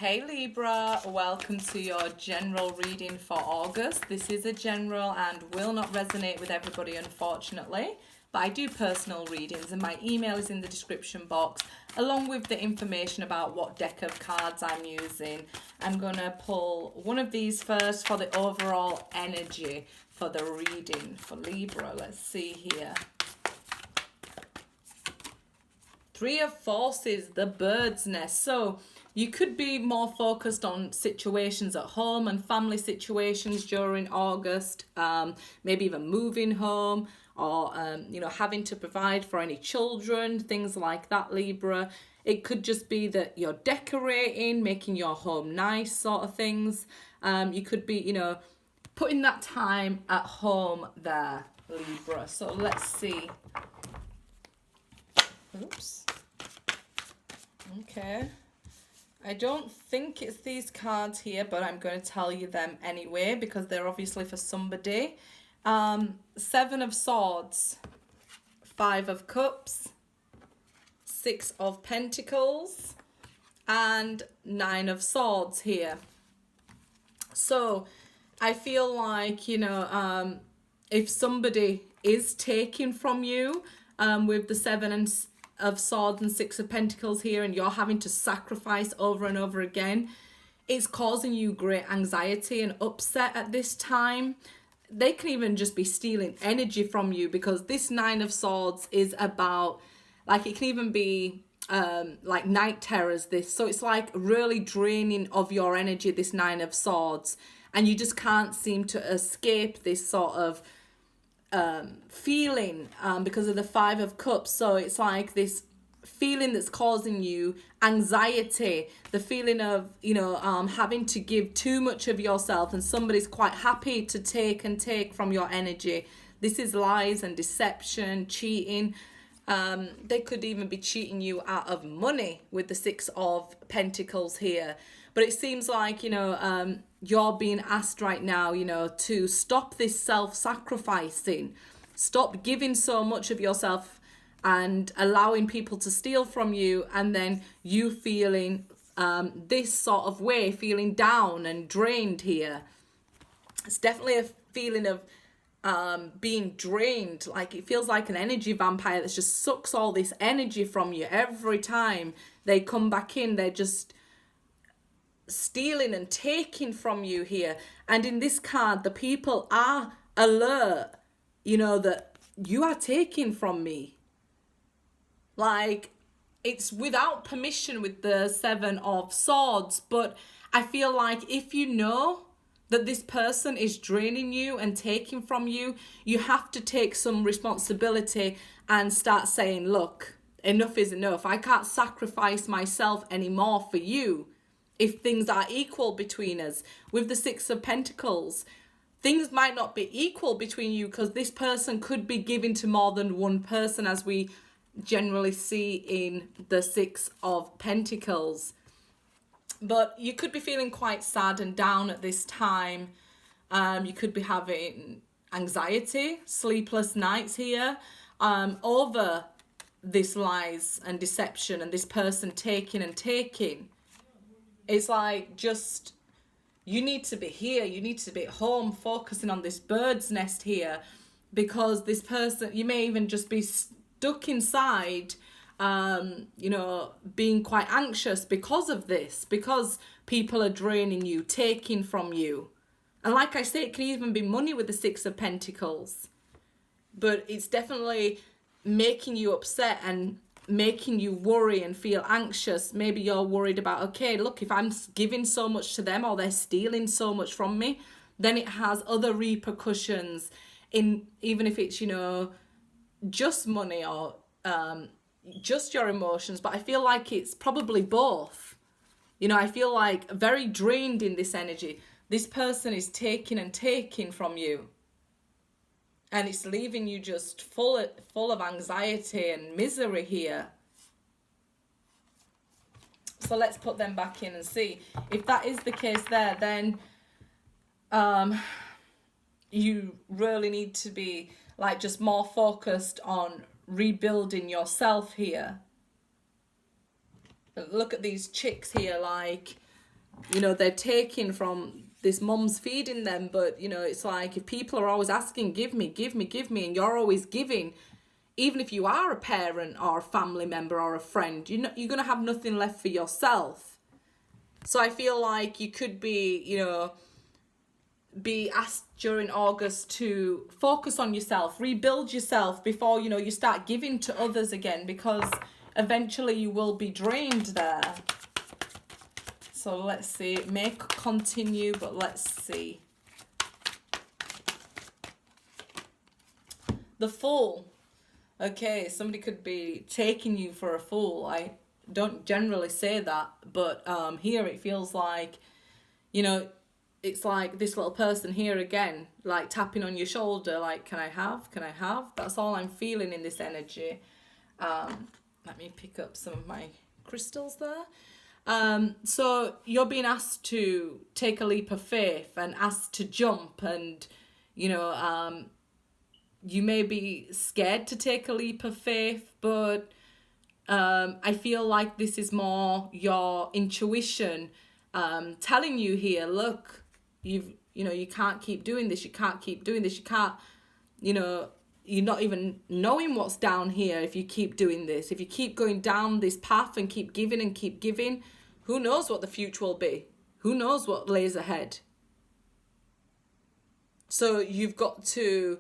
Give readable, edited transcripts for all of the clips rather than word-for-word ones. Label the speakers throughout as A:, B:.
A: Hey Libra, welcome to your general reading for August. This is a general and will not resonate with everybody, unfortunately, but I do personal readings and my email is in the description box along with the information about what deck of cards I'm using. I'm going to pull one of these first for the overall energy for the reading for Libra. Let's see here. Three of Forces, the bird's nest. So you could be more focused on situations at home and family situations during August, maybe even moving home or, having to provide for any children, things like that, Libra. It could just be that you're decorating, making your home nice sort of things. You could be, putting that time at home there, Libra. So let's see. Oops. Okay. I don't think it's these cards here, but I'm going to tell you them anyway because they're obviously for somebody. Seven of Swords, Five of Cups, Six of Pentacles, and Nine of Swords here. So I feel like, if somebody is taking from you with the Seven of Swords and Six of Pentacles here, and you're having to sacrifice over and over again, it's causing you great anxiety and upset at this time. They can even just be stealing energy from you because this Nine of Swords is about, like, it can even be like night terrors, this. So it's like really draining of your energy, this Nine of Swords, and you just can't seem to escape this sort of feeling because of the Five of Cups. So it's like this feeling that's causing you anxiety, the feeling of having to give too much of yourself, and somebody's quite happy to take from your energy. This is lies and deception, cheating. They could even be cheating you out of money with the Six of Pentacles here. But it seems like, you're being asked right now, to stop this self-sacrificing. Stop giving so much of yourself and allowing people to steal from you, and then you feeling this sort of way, feeling down and drained here. It's definitely a feeling of being drained. Like, it feels like an energy vampire that just sucks all this energy from you. Every time they come back in, they're just stealing and taking from you here. And in this card, the people are alert, that you are taking from me. Like, it's without permission with the Seven of Swords, but I feel like if you know that this person is draining you and taking from you, you have to take some responsibility and start saying, look, enough is enough. I can't sacrifice myself anymore for you. If things are equal between us. With the Six of Pentacles, things might not be equal between you because this person could be giving to more than one person, as we generally see in the Six of Pentacles. But you could be feeling quite sad and down at this time. You could be having anxiety, sleepless nights here, over this lies and deception and this person taking and taking. It's like, just, you need to be here. You need to be at home focusing on this bird's nest here, because this person, you may even just be stuck inside, being quite anxious because of this, because people are draining you, taking from you. And like I say, it can even be money with the Six of Pentacles. But it's definitely making you upset and making you worry and feel anxious. Maybe you're worried about, okay, look, if I'm giving so much to them or they're stealing so much from me, then it has other repercussions in, even if it's, just money or just your emotions. But I feel like it's probably both. I feel like very drained in this energy. This person is taking and taking from you. And it's leaving you just full of anxiety and misery here. So let's put them back in and see. If that is the case there, then you really need to be like just more focused on rebuilding yourself here. Look at these chicks here, like you know, they're taking from this mum's feeding them, but, you know, it's like if people are always asking, give me, give me, give me, and you're always giving, even if you are a parent or a family member or a friend, you know, you're going to have nothing left for yourself. So I feel like you could be, you know, be asked during August to focus on yourself, rebuild yourself before, you know, you start giving to others again, because eventually you will be drained there. So let's see, it may continue, but let's see. The Fool. Okay, somebody could be taking you for a fool. I don't generally say that, but here it feels like, you know, it's like this little person here again, like tapping on your shoulder, like, can I have? Can I have? That's all I'm feeling in this energy. Let me pick up some of my crystals there. So you're being asked to take a leap of faith and asked to jump, and, you know, you may be scared to take a leap of faith, but I feel like this is more your intuition telling you here, look, you know, you can't keep doing this, you can't keep doing this, you can't, you know, you're not even knowing what's down here if you keep doing this. If you keep going down this path and keep giving, who knows what the future will be? Who knows what lays ahead? So you've got to,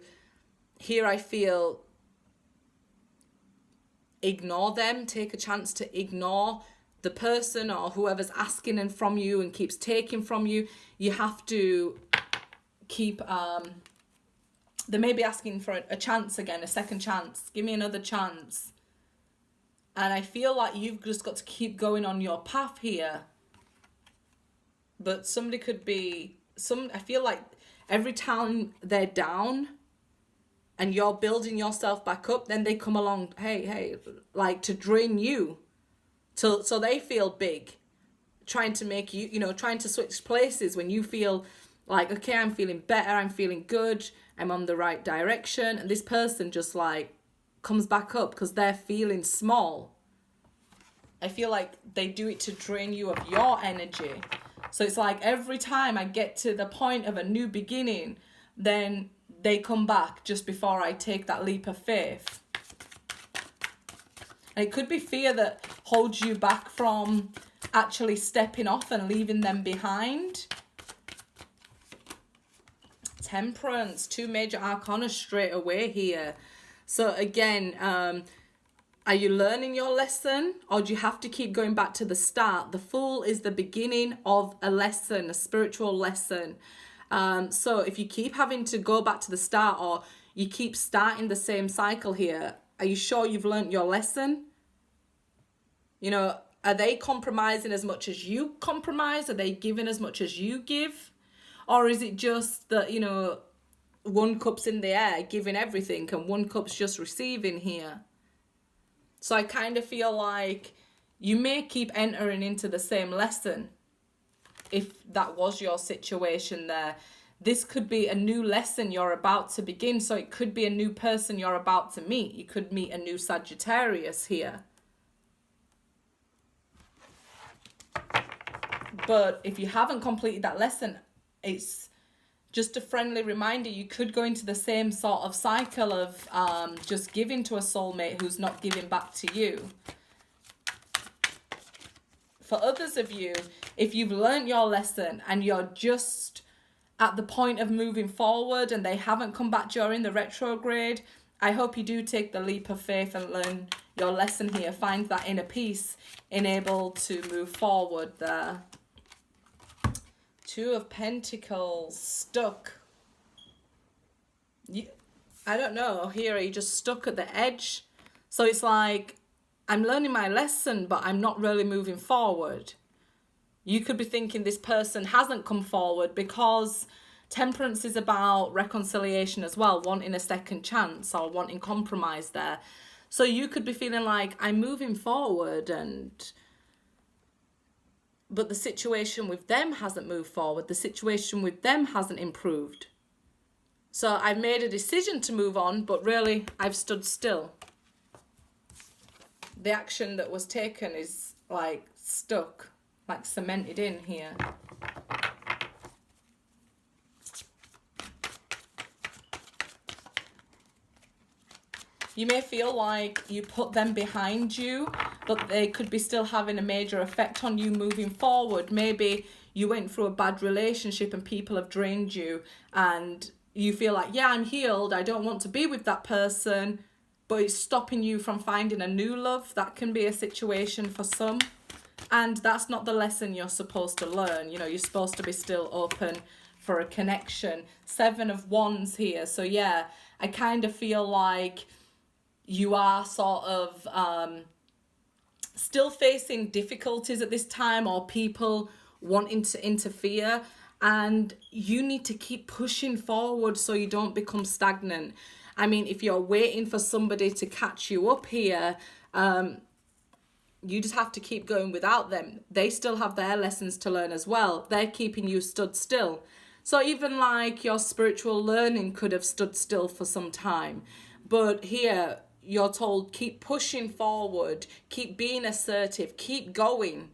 A: here I feel, ignore them, take a chance to ignore the person or whoever's asking and from you and keeps taking from you. You have to keep, they may be asking for a chance again, a second chance. Give me another chance. And I feel like you've just got to keep going on your path here. But somebody could be, I feel like every time they're down and you're building yourself back up, then they come along, hey, like to drain you. So they feel big, trying to make you, you know, trying to switch places when you feel like, okay, I'm feeling better, I'm feeling good, I'm on the right direction. And this person just like comes back up because they're feeling small. I feel like they do it to drain you of your energy. So it's like every time I get to the point of a new beginning, then they come back just before I take that leap of faith. And it could be fear that holds you back from actually stepping off and leaving them behind. Temperance, 2 major arcana straight away here. So again, are you learning your lesson, or do you have to keep going back to the start? The Fool is the beginning of a lesson, a spiritual lesson. So if you keep having to go back to the start, or you keep starting the same cycle here, are you sure you've learned your lesson? You know, are they compromising as much as you compromise? Are they giving as much as you give? Or is it just that, you know, one cup's in the air, giving everything, and one cup's just receiving here? So I kind of feel like you may keep entering into the same lesson if that was your situation there. This could be a new lesson you're about to begin. So it could be a new person you're about to meet. You could meet a new Sagittarius here. But if you haven't completed that lesson, it's just a friendly reminder. You could go into the same sort of cycle of just giving to a soulmate who's not giving back to you. For others of you, if you've learned your lesson and you're just at the point of moving forward and they haven't come back during the retrograde, I hope you do take the leap of faith and learn your lesson here. Find that inner peace, enable to move forward there. 2 of Pentacles, stuck. I don't know, here are you just stuck at the edge? So it's like, I'm learning my lesson, but I'm not really moving forward. You could be thinking this person hasn't come forward because Temperance is about reconciliation as well, wanting a second chance or wanting compromise there. So you could be feeling like, I'm moving forward, but the situation with them hasn't moved forward. The situation with them hasn't improved. So I've made a decision to move on, but really I've stood still. The action that was taken is like stuck. like cemented in here. You may feel like you put them behind you, but they could be still having a major effect on you moving forward. Maybe you went through a bad relationship and people have drained you, and you feel like, yeah, I'm healed, I don't want to be with that person, but it's stopping you from finding a new love. That can be a situation for some. And that's not the lesson you're supposed to learn. You know, you're supposed to be still open for a connection. 7 of Wands here. So yeah, I kind of feel like you are sort of still facing difficulties at this time, or people wanting to interfere, and you need to keep pushing forward so you don't become stagnant. I mean, if you're waiting for somebody to catch you up here, you just have to keep going without them. They still have their lessons to learn as well. They're keeping you stood still. So even like your spiritual learning could have stood still for some time. But here, you're told, keep pushing forward, keep being assertive, keep going,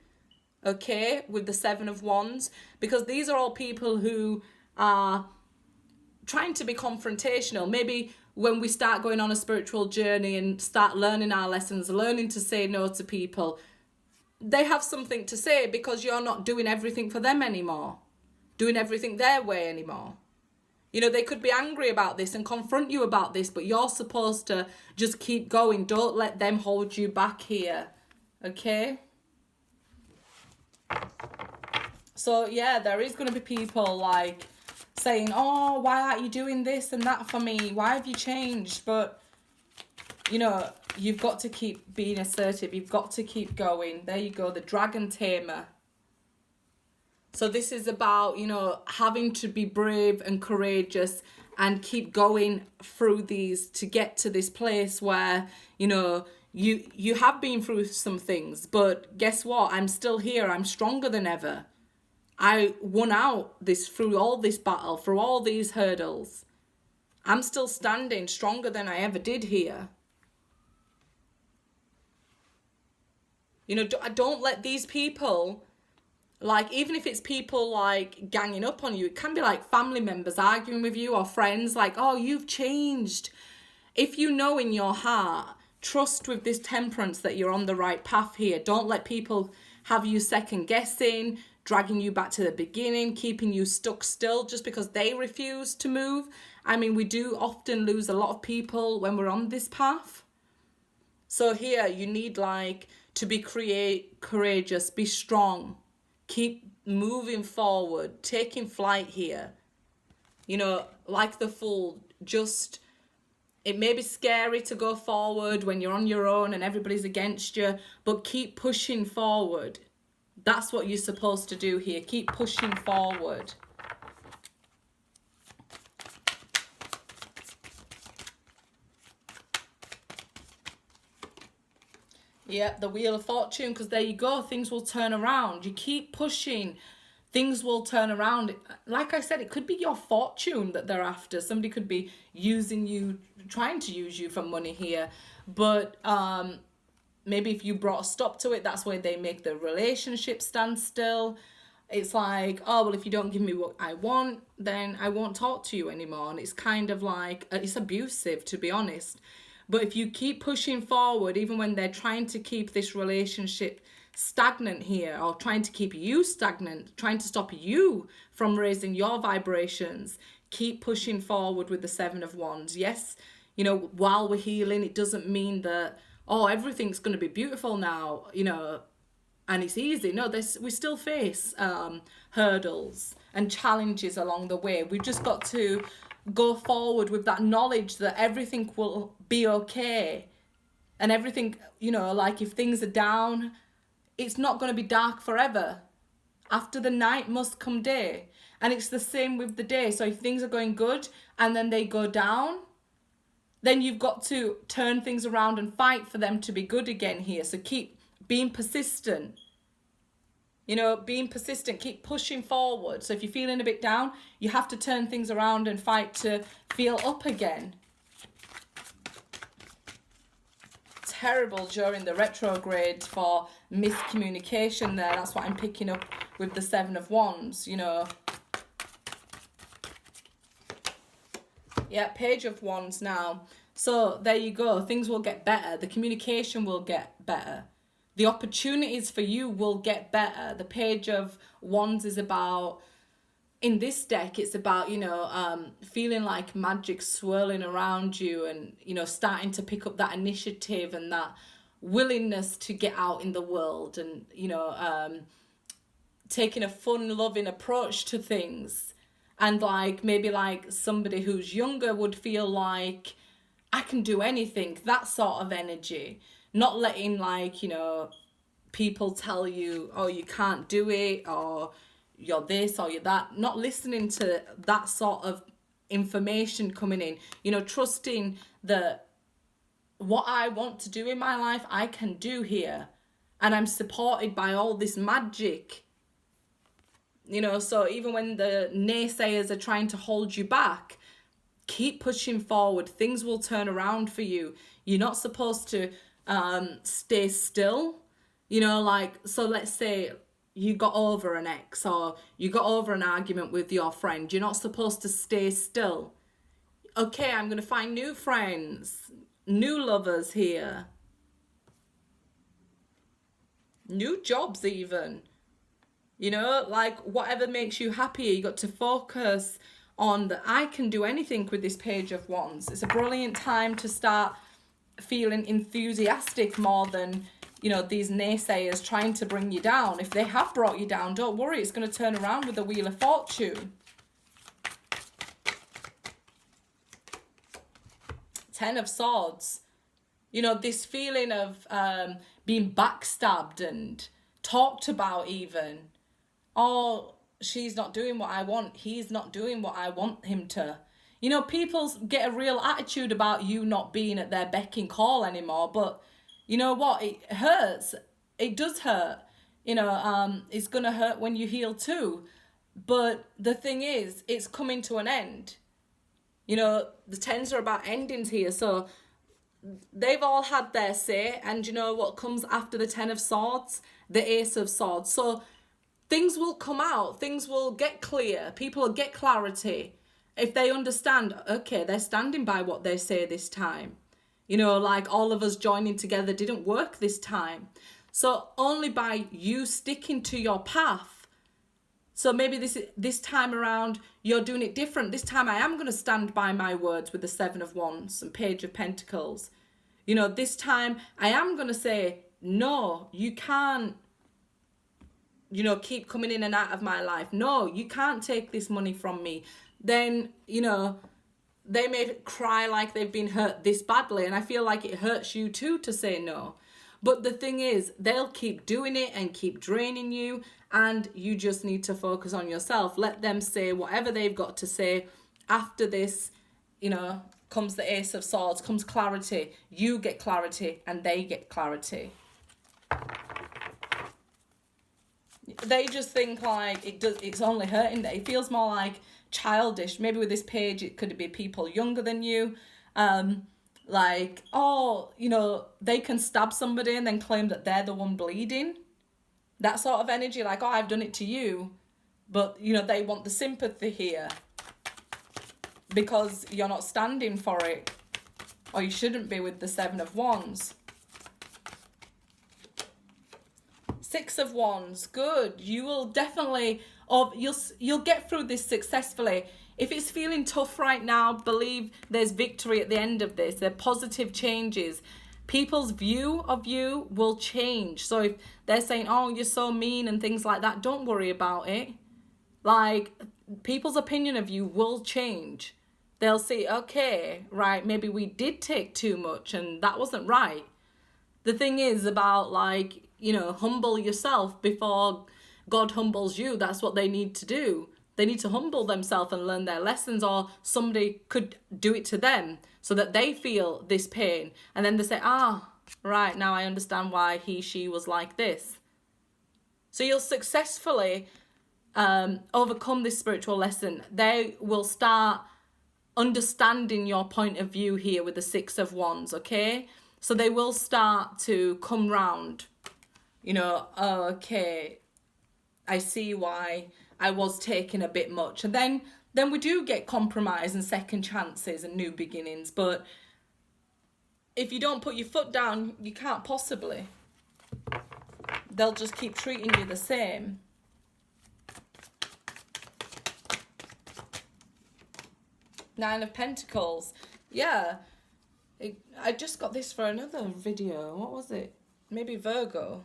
A: okay, with the 7 of Wands, because these are all people who are trying to be confrontational. Maybe when we start going on a spiritual journey and start learning our lessons, learning to say no to people, they have something to say because you're not doing everything for them anymore, doing everything their way anymore. You know, they could be angry about this and confront you about this, but you're supposed to just keep going. Don't let them hold you back here, okay? So, yeah, there is going to be people, like, saying, oh, why aren't you doing this and that for me? Why have you changed? But, you know, you've got to keep being assertive. You've got to keep going. There you go, the Dragon Tamer. So this is about, you know, having to be brave and courageous and keep going through these to get to this place where, you know, you have been through some things, but guess what? I'm still here. I'm stronger than ever. I won out through all this battle, through all these hurdles. I'm still standing stronger than I ever did here. You know, don't let these people, like, even if it's people like ganging up on you, it can be like family members arguing with you or friends like, oh, you've changed. If you know in your heart, trust with this Temperance that you're on the right path here. Don't let people have you second guessing, dragging you back to the beginning, keeping you stuck still just because they refuse to move. I mean, we do often lose a lot of people when we're on this path. So here you need like to be courageous, be strong. Keep moving forward, taking flight here. You know, like the Fool, just, it may be scary to go forward when you're on your own and everybody's against you, but keep pushing forward. That's what you're supposed to do here. Keep pushing forward. Yeah, the Wheel of Fortune, because there you go, things will turn around. You keep pushing, things will turn around. Like I said, it could be your fortune that they're after. Somebody could be using you, trying to use you for money here. But maybe if you brought a stop to it, that's where they make the relationship stand still. It's like, oh, well, if you don't give me what I want, then I won't talk to you anymore. And it's kind of like, it's abusive, to be honest. But if you keep pushing forward, even when they're trying to keep this relationship stagnant here, or trying to keep you stagnant, trying to stop you from raising your vibrations, keep pushing forward with the 7 of Wands. Yes, you know, while we're healing, it doesn't mean that, oh, everything's going to be beautiful now, you know, and it's easy. No, we still face hurdles and challenges along the way. We've just got to go forward with that knowledge that everything will be okay. And everything, you know, like if things are down, it's not going to be dark forever. After the night must come day. And it's the same with the day. So if things are going good and then they go down, then you've got to turn things around and fight for them to be good again here. So keep being persistent. You know, being persistent, keep pushing forward. So if you're feeling a bit down, you have to turn things around and fight to feel up again. terrible during the retrograde for miscommunication there. That's what I'm picking up with the Seven of Wands, you know. Yeah, Page of Wands now. So there you go. Things will get better. The communication will get better. The opportunities for you will get better. The Page of Wands is about, in this deck, it's about, you know, feeling like magic swirling around you and, you know, starting to pick up that initiative and that willingness to get out in the world and, you know, taking a fun, loving approach to things. And like maybe like somebody who's younger would feel like I can do anything, that sort of energy. Not letting like, you know, people tell you, oh, you can't do it, or you're this or you're that. Not listening to that sort of information coming in. You know, trusting that what I want to do in my life, I can do here. And I'm supported by all this magic. You know, so even when the naysayers are trying to hold you back, keep pushing forward. Things will turn around for you. You're not supposed to stay still. You know, like, so let's say you got over an ex or you got over an argument with your friend. You're not supposed to stay still. Okay, I'm going to find new friends, new lovers here, new jobs even. You know, like whatever makes you happier, you got to focus on that. I can do anything with this Page of Wands. It's a brilliant time to start feeling enthusiastic more than, you know, these naysayers trying to bring you down. If they have brought you down, don't worry, it's going to turn around with the Wheel of Fortune. Ten of Swords. You know, this feeling of being backstabbed and talked about even. Oh, she's not doing what I want. He's not doing what I want him to. You know, people get a real attitude about you not being at their beck and call anymore. But you know what? It hurts. It does hurt. You know, it's going to hurt when you heal too. But the thing is, it's coming to an end. You know, the tens are about endings here. So they've all had their say. And you know what comes after the Ten of Swords? The Ace of Swords. So things will come out, things will get clear, people will get clarity if they understand, okay, they're standing by what they say this time. You know, like all of us joining together didn't work this time. So only by you sticking to your path. So maybe this time around, you're doing it different. This time I am going to stand by my words with the Seven of Wands and Page of Pentacles. You know, this time I am going to say, no, you can't, you know, keep coming in and out of my life. No, you can't take this money from me. Then, you know, they may cry like they've been hurt this badly. And I feel like it hurts you too to say no. But the thing is, they'll keep doing it and keep draining you. And you just need to focus on yourself. Let them say whatever they've got to say. After this, you know, comes the Ace of Swords, comes clarity. You get clarity and they get clarity. They just think like it's only hurting them. It feels more like childish. Maybe with this page, it could be people younger than you. Like, oh, you know, they can stab somebody and then claim that they're the one bleeding. That sort of energy, like, oh, I've done it to you. But, you know, they want the sympathy here because you're not standing for it. Or you shouldn't be with the Seven of Wands. Six of Wands, good. You will definitely, or you'll get through this successfully. If it's feeling tough right now, believe there's victory at the end of this. There are positive changes. People's view of you will change. So if they're saying, oh, you're so mean and things like that, don't worry about it. Like, people's opinion of you will change. They'll say, okay, right, maybe we did take too much and that wasn't right. The thing is about, like, you know, humble yourself before God humbles you. That's what they need to do. They need to humble themselves and learn their lessons, or somebody could do it to them so that they feel this pain. And then they say, ah, right, now I understand why she was like this. So you'll successfully overcome this spiritual lesson. They will start understanding your point of view here with the Six of Wands, okay? So they will start to come round, you know, oh, okay, I see why I was taking a bit much. And then we do get compromise and second chances and new beginnings. But if you don't put your foot down, you can't possibly. They'll just keep treating you the same. Nine of Pentacles. Yeah. I just got this for another video. What was it? Maybe Virgo.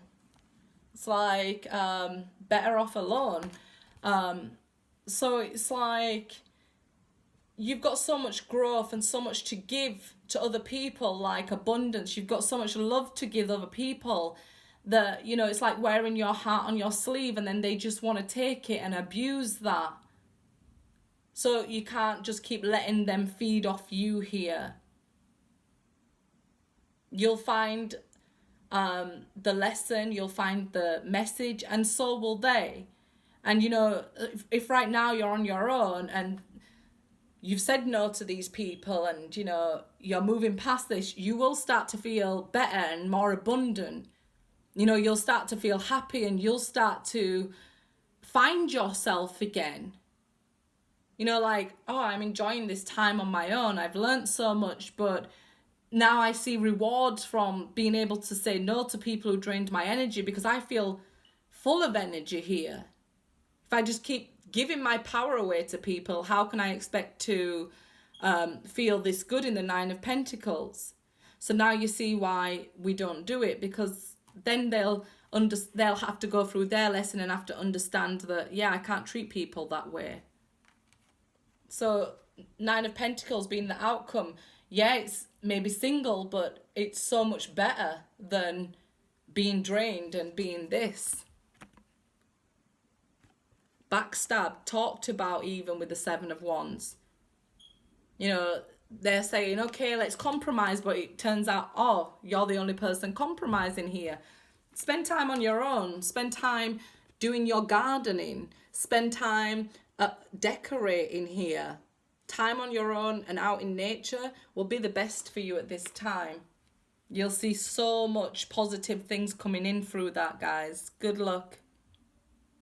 A: It's like better off alone. So it's like you've got so much growth and so much to give to other people, like abundance. You've got so much love to give other people that, you know, it's like wearing your heart on your sleeve, and then they just want to take it and abuse that. So you can't just keep letting them feed off you here. You'll find the lesson, you'll find the message, and so will they. And, you know, if right now you're on your own and you've said no to these people and, you know, you're moving past this, you will start to feel better and more abundant. You know, you'll start to feel happy and you'll start to find yourself again. You know, like, oh, I'm enjoying this time on my own. I've learned so much, but now I see rewards from being able to say no to people who drained my energy, because I feel full of energy here. If I just keep giving my power away to people, how can I expect to feel this good in the Nine of Pentacles? So now you see why we don't do it, because then they'll have to go through their lesson and have to understand that, yeah, I can't treat people that way. So Nine of Pentacles being the outcome, yeah, it's maybe single, but it's so much better than being drained and being this. Backstab, talked about even with the Seven of Wands. You know, they're saying, okay, let's compromise, but it turns out, oh, you're the only person compromising here. Spend time on your own. Spend time doing your gardening. Spend time decorating here. Time on your own and out in nature will be the best for you at this time. You'll see so much positive things coming in through that, guys. Good luck.